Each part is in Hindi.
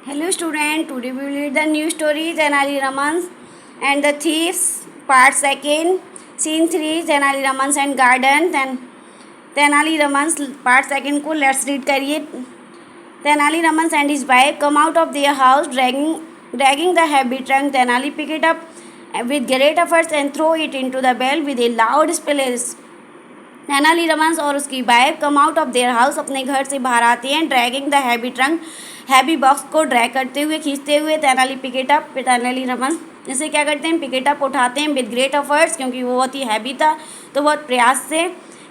Hello student, today we will read the new story Tenali Ramans and the Thieves, part 2, scene 3 Tenali Ramans and Garden. Tenali Ramans part 2 को let's read करिए. Tenali Ramans and his wife come out of their house dragging the heavy trunk. Tenali pick it up with great efforts and throw it into the well with a loud splash. Tenali Raman और उसकी wife come out of their house अपने घर से बाहर आती हैं dragging the heavy trunk heavy box को ड्रैग करते हुए खींचते हुए. तेनाली पिकेटअप तेनाली रमन इसे क्या करते हैं पिकेटअप उठाते हैं विद ग्रेट एफर्ट्स क्योंकि वो बहुत ही हैवी था तो बहुत प्रयास से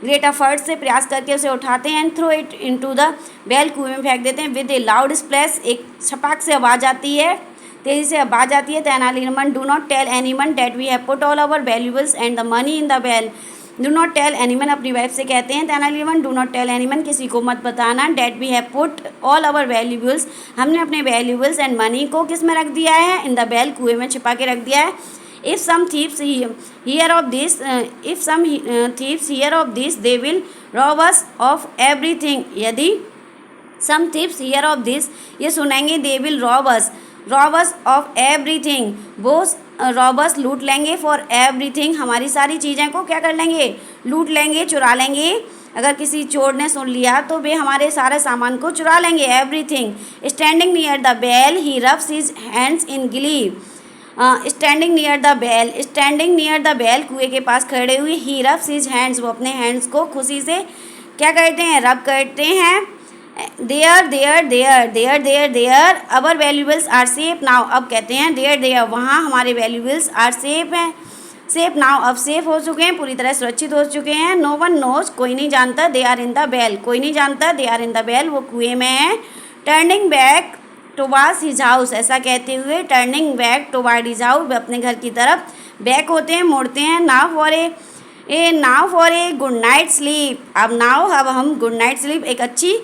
ग्रेट एफर्ट से प्रयास करके उसे उठाते हैं and throw it into the well कुएं में फेंक देते हैं विद ए लाउड स्प्लैश. एक छपाक से आवाज़ आती है तेज़ी से आवाज़ आती है. Tenali Raman do not tell anyone that we have put all our valuables and the money in the well. Do not tell anyone अपनी वाइफ से कहते हैं Tenali Raman do not tell anyone किसी को मत बताना that we have put all our valuables हमने अपने वैल्यूबल्स एंड मनी को किस में रख दिया है इन द वेल कुएं में छिपा के रख दिया है. If some thieves hear of this they will rob us of everything. यदि some thieves hear of this ये सुनेंगे they will rob us of everything वो रॉबर्स लूट लेंगे फॉर एवरीथिंग हमारी सारी चीज़ें को क्या कर लेंगे लूट लेंगे चुरा लेंगे. अगर किसी चोर ने सुन लिया तो वे हमारे सारे सामान को चुरा लेंगे everything. Standing near the well he rubs his hands in glee. Standing near the well कुएं के पास खड़े हुए ही रब्स हिज हैंड्स वो अपने हैंड्स को खुशी से क्या करते हैं रब करते हैं. There our valuables are safe now अब कहते हैं देयर वहाँ हमारे वैल्यूबल्स आर सेफ हैं सेफ नाउ अब सेफ हो चुके हैं पूरी तरह सुरक्षित हो चुके हैं. नो वन नोज कोई नहीं जानता they are in the well कोई नहीं जानता they are in the well वो कुएं में हैं. Turning back towards his house ऐसा कहते हुए turning back toward his house अपने घर की तरफ बैक होते हैं मोड़ते हैं. Now for a good night sleep अब हम गुड नाइट स्लीप एक अच्छी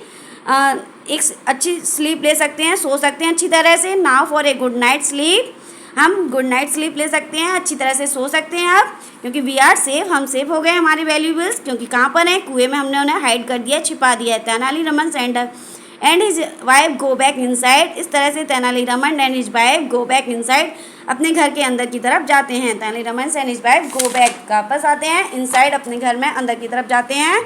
स्लीप ले सकते हैं सो सकते हैं अच्छी तरह से. Now for a good night sleep हम गुड नाइट स्लीप ले सकते हैं अच्छी तरह से सो सकते हैं अब क्योंकि वी आर सेफ हम सेफ हो गए हमारे वैल्यूबल्स क्योंकि कहाँ पर हैं कुएं में हमने उन्हें हाइड कर दिया छिपा दिया है. Tenali Raman and his wife go back inside इस तरह से Tenali Raman and his wife go back inside अपने घर के अंदर की तरफ जाते हैं. Tenali Raman and his wife go back वापस आते हैं इनसाइड अपने घर में अंदर की तरफ जाते हैं.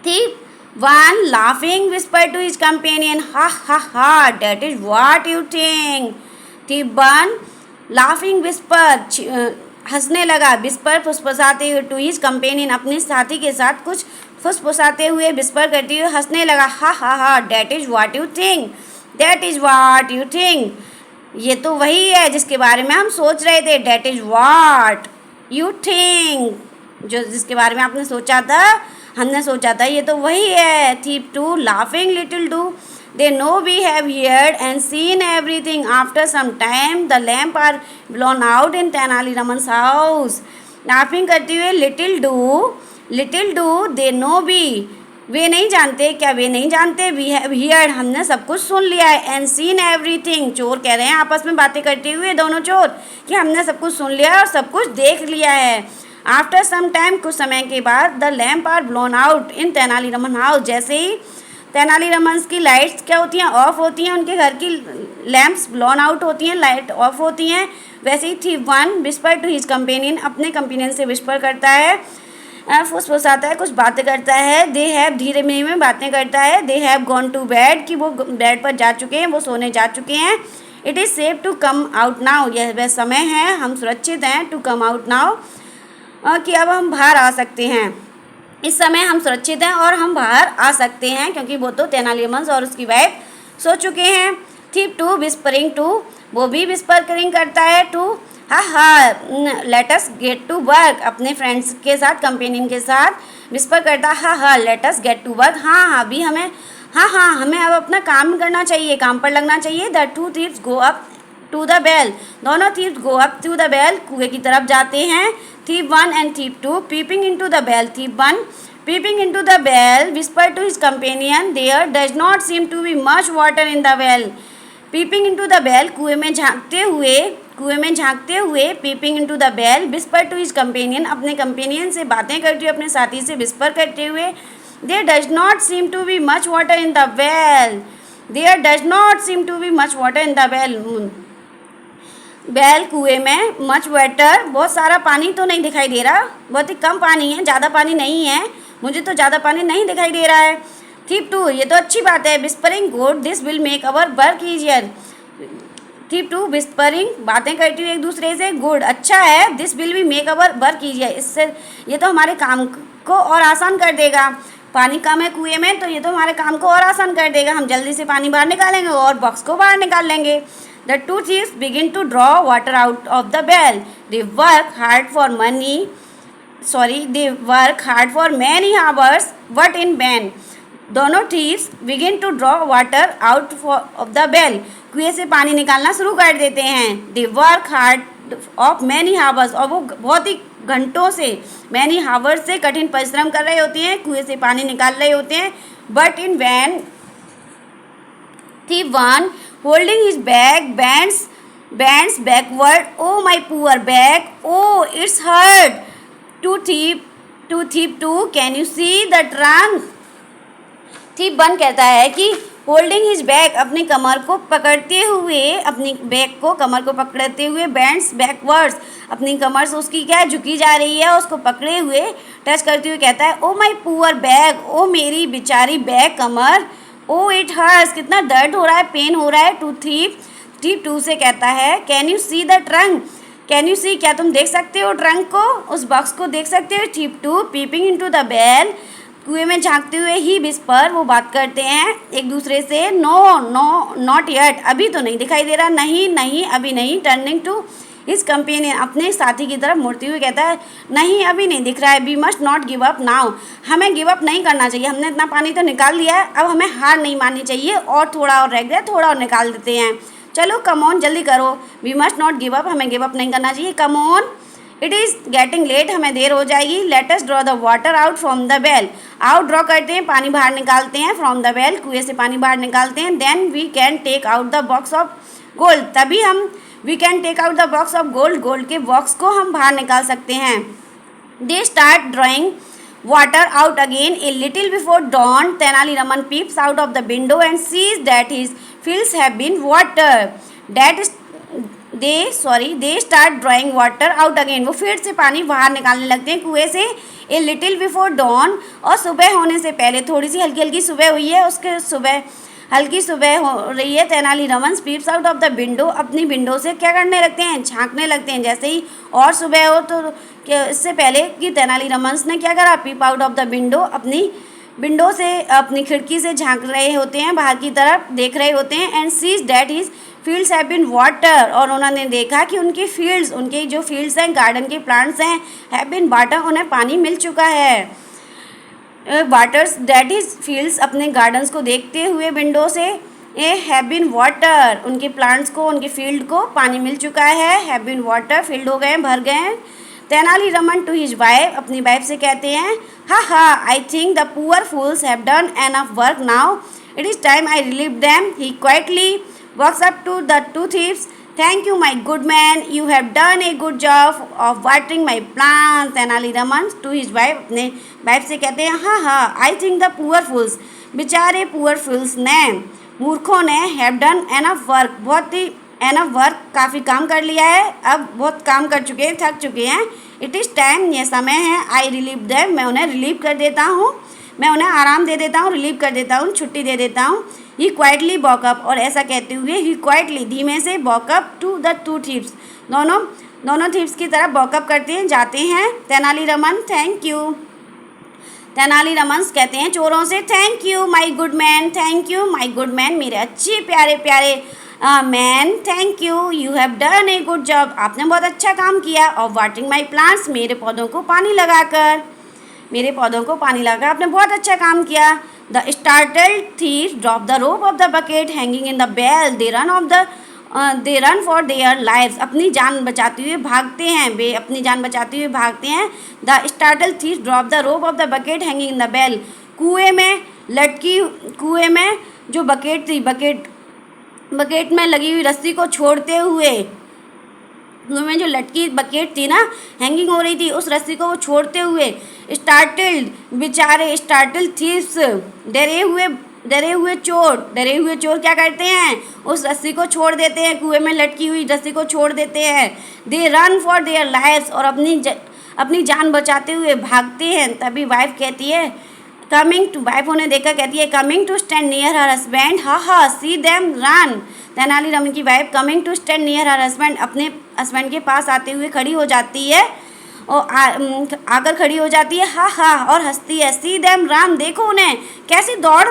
ठीक One laughing whispered to his companion, "Ha ha ha! That is what you think." Thief one laughing whispered हंसने लगा whisper फुसफुसाते हुए to his companion अपने साथी के साथ कुछ फुसफुसाते हुए whisper करते हुए हंसने लगा. हा हा हा that is what you think ये तो वही है जिसके बारे में हम सोच रहे थे. that is what you think जो जिसके बारे में आपने सोचा था हमने सोचा था ये तो वही है. Thief two laughing little do they know we have heard and seen everything. After some time the lamp are blown out in Tenali Raman house. Laughing करते हुए little do they know वे नहीं जानते क्या वे नहीं जानते we have heard हमने सब कुछ सुन लिया है and seen everything चोर कह रहे हैं आपस में बातें करते हुए दोनों चोर कि हमने सब कुछ सुन लिया और सब कुछ देख लिया है. आफ्टर सम टाइम कुछ समय के बाद the lamp are blown out in Tenali Raman house जैसे ही तेनाली रमन की लाइट्स क्या होती हैं ऑफ होती हैं उनके घर की लैम्प्स ब्लोन आउट होती हैं लाइट ऑफ होती हैं वैसे ही thief one whisper to his companion अपने कंपेनियन से विस्पर करता है फुसफुसाता है कुछ बातें करता है. दे हैव धीरे में बातें करता है. They have gone to bed कि वो बेड पर जा चुके हैं वो सोने जा चुके हैं. It is safe to come out now यह वह समय है हम सुरक्षित हैं टू कम आउट नाउ कि अब हम बाहर आ सकते हैं. इस समय हम सुरक्षित हैं और हम बाहर आ सकते हैं क्योंकि वो तो तेनाली रमन और उसकी वाइफ सो चुके हैं. थीप टू विस्परिंग टू वो भी विस्परिंग करता है to ha let us get to work अपने फ्रेंड्स के साथ कंपेनियन के साथ विस्पर करता ha let us get to work हमें अब अपना काम करना चाहिए काम पर लगना चाहिए. The two thieves go up to the well दोनों thieves go up to the well कुएं की तरफ जाते हैं. Thief one and thief two peeping into the bell. Thief one peeping into the bell whispered to his companion, "There does not seem to be much water in the well." Peeping into the bell कुएं में झांकते हुए peeping into the bell whispered to his companion अपने companion से बातें करते हुए अपने साथी से whisper करते हुए, "There does not seem to be much water in the well." There does not seem to be much water in the well. Bell कुएं में मच वाटर, बहुत सारा पानी तो नहीं दिखाई दे रहा, बहुत ही कम पानी है, ज़्यादा पानी नहीं है, मुझे तो ज़्यादा पानी नहीं दिखाई दे रहा है। थिप 2, ये तो अच्छी बात है। Whispering good, this will make our work easier. Thief 2, whispering, बातें करती हुई एक दूसरे से, गुड, अच्छा है, this will be make our work easier, इससे ये तो हमारे काम को और आसान कर देगा। पानी कम है कुएं में तो ये तो हमारे काम को और आसान कर देगा, हम जल्दी से पानी बाहर निकालेंगे और बॉक्स को बाहर निकाल लेंगे। The two thieves begin to draw water out of the well. They work hard for many hours, but in vain. दोनों thieves begin to draw water out of the well. कुएं से पानी निकालना शुरू कर देते हैं। They work hard of many hours, और वो बहुत ही घंटों से, many hours से कठिन परिश्रम कर रहे होते हैं, कुएं से पानी निकाल रहे होते हैं, but in vain. Thief 1, holding his bag, bends backward. Oh, my poor bag. Oh, it's hurt. To thief 2, can you see the trunk? Thief 1 कहता है कि होल्डिंग हिज बैग, अपनी कमर को पकड़ते हुए, अपनी बैग को कमर को पकड़ते हुए, बैंड्स बैकवर्ड्स, अपनी कमर से उसकी क्या है, झुकी जा रही है, उसको पकड़े हुए टच करते हुए कहता है, ओ माई पुअर बैग, ओ मेरी बेचारी बैग कमर, ओ इट हर्ट्स, कितना दर्द हो रहा है, पेन हो रहा है। टू थिप 2 से कहता है, can you see the trunk, can you see, क्या तुम देख सकते हो ट्रंक को, उस बॉक्स को देख सकते हो। थिप 2, पीपिंग इनटू द बेल, कुएं में झांकते हुए ही विस्पर, वो बात करते हैं एक दूसरे से। नो नॉट येट, अभी तो नहीं दिखाई दे रहा, नहीं अभी नहीं। टर्निंग टू हिज कंपेनियन, अपने साथी की तरफ मुड़ते हुए कहता है, नहीं अभी नहीं दिख रहा है। We must not give up now, हमें गिव अप नहीं करना चाहिए, हमने इतना पानी तो निकाल लिया है, अब हमें हार नहीं माननी चाहिए, और थोड़ा और रह गया, थोड़ा और निकाल देते हैं, चलो कम ऑन, जल्दी करो। We must not give up, हमें गिव अप नहीं करना चाहिए, come on, it is getting late, हमें देर हो जाएगी। Let us draw the water out from the well, out draw करते हैं, पानी बाहर निकालते हैं, फ्रॉम द वेल, कुएं से पानी बाहर निकालते हैं। Then we can take out the box of gold, तभी हम we can take out the box of gold, gold के बॉक्स को हम बाहर निकाल सकते हैं। They start drawing water out again a little before dawn. Tenali Raman peeps out of the window and sees that his fields have been watered. They start drawing water out again, वो फिर से पानी बाहर निकालने लगते हैं कुएं से। ए लिटिल बिफोर डॉन, और सुबह होने से पहले, थोड़ी सी हल्की हल्की सुबह हुई है, उसके सुबह हल्की सुबह हो रही है। Tenali Raman peeps out of the window, अपनी विंडो से क्या करने लगते हैं, झांकने लगते हैं, जैसे ही और सुबह हो तो इससे पहले कि तेनाली रमन ने क्या करा, पीप आउट ऑफ द विंडो, अपनी विंडो से, अपनी खिड़की से झांक रहे होते हैं, बाहर की तरफ देख रहे होते हैं। And sees that his fields have been water, और उन्होंने देखा कि उनके फील्ड्स, उनके जो फील्ड्स हैं, गार्डन के प्लांट्स हैं, हैव बीन वाटर, उन्हें पानी मिल चुका है। वाटर्स डैट इज फील्ड्स, अपने गार्डन्स को देखते हुए विंडो से, ए हैव बीन वाटर, उनके प्लांट्स को, उनके फील्ड को पानी मिल चुका है। हैव बीन वाटर, फील्ड हो गए, भर गए। Tenali Raman to his wife, अपनी वाइफ से कहते हैं, ha I think the poor fools have done enough work now, it is time I relieve them. He quietly walks up to the two thieves, thank you my good man, you have done a good job of watering my plant. Tenali Raman to his wife, अपने वाइफ से कहते हैं, हाँ आई थिंक द पुअर फूल्स, बेचारे पुअर फूल्स ने, मूर्खों ने, हैव डन एनफ वर्क, बहुत ही एनफ वर्क, काफ़ी काम कर लिया है, अब बहुत काम कर चुके हैं, थक चुके हैं। इट इज़ टाइम, ये समय है, आई रिलीव देम, मैं उन्हें रिलीव कर देता हूँ, मैं उन्हें आराम दे देता हूँ, रिलीव कर देता हूँ, छुट्टी दे देता हूँ। ही क्वाइटली वॉकअप, और ऐसा कहते हुए ही क्वाइटली, धीमे से, walk up to the two thieves, दोनों थीव्स की तरफ वॉकअप करते हैं, जाते हैं। तेनाली रमन, थैंक यू, तेनाली रमन कहते हैं चोरों से, thank you my good man, thank you my good man, मेरे अच्छे प्यारे प्यारे man, thank you, you have done a good job, आपने बहुत अच्छा काम किया। और वाटरिंग माई प्लांट्स, मेरे पौधों को पानी लगाकर, मेरे पौधों को पानी लगाकर आपने बहुत अच्छा काम किया। The startled thief drop the rope of the bucket hanging in the well, they run for their lives, अपनी जान बचाते हुए भागते हैं, वे अपनी जान बचाते हुए भागते हैं। The startled thief drop the rope of the bucket hanging in the well, कुएं में लटकी, कुएं में जो बकेट थी, बकेट में लगी हुई रस्सी को छोड़ते हुए, कुएं में जो लटकी बकेट थी ना, हैंगिंग हो रही थी, उस रस्सी को वो छोड़ते हुए, स्टार्टल्ड, बेचारे स्टार्टल्ड थीव्स, डरे हुए डरे हुए चोर क्या करते हैं, उस रस्सी को छोड़ देते हैं, कुएं में लटकी हुई रस्सी को छोड़ देते हैं। दे रन फॉर देयर लाइव्स, और अपनी जान बचाते हुए भागते हैं। तभी वाइफ कहती है, कमिंग टू, वाइफ उन्हें देखकर कहती है, coming to stand near her husband, ha ha see them run. Tenaliraman की wife coming to stand near her husband, अपने हस्बैंड के पास आते हुए खड़ी हो जाती है, और आकर खड़ी हो जाती है, हा हा, और हंसती है। सी देम रन, देखो उन्हें कैसे दौड़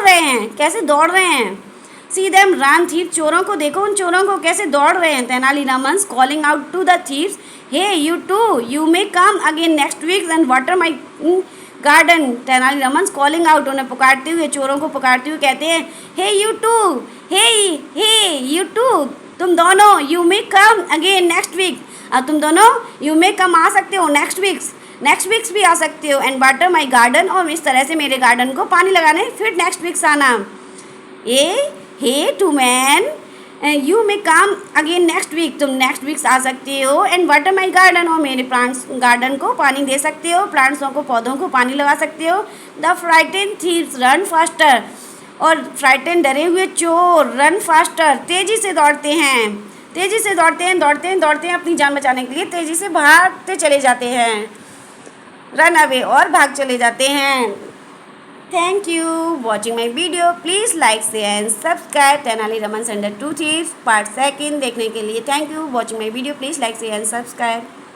रहे हैं। सी देम रन, थीप, चोरों को देखो, उन चोरों को कैसे दौड़ रहे हैं। Tenaliraman calling out to the thieves, hey you two, you may come again next week and water my garden. Tenaliraman calling out, उन्हें पुकारते हुए, चोरों को पुकारते हुए कहते हैं, hey you two, hey you two, तुम दोनों, you may come again next week, तुम दोनों यू मे कम आ सकते हो नेक्स्ट वीक्स भी आ सकते हो, एंड वाटर माई गार्डन, और इस तरह से मेरे गार्डन को पानी लगाने फिर नेक्स्ट वीक्स आना। Hey two man, you may come again next week, तुम नेक्स्ट वीक्स आ सकते हो, एंड वाटर माई गार्डन, और मेरे प्लांट्स गार्डन को पानी दे सकते हो, प्लांट्सों को, पौधों को पानी लगा सकते हो। The frighten thieves run faster, और फ्राइटेन डरे हुए चोर रन फास्टर, तेज़ी से दौड़ते हैं अपनी जान बचाने के लिए, तेज़ी से भागते चले जाते हैं, रन अवे, और भाग चले जाते हैं। Thank you watching my video, please like share and subscribe. Tenali Raman and the two thieves part 2 देखने के लिए thank you watching my video, please like share and subscribe.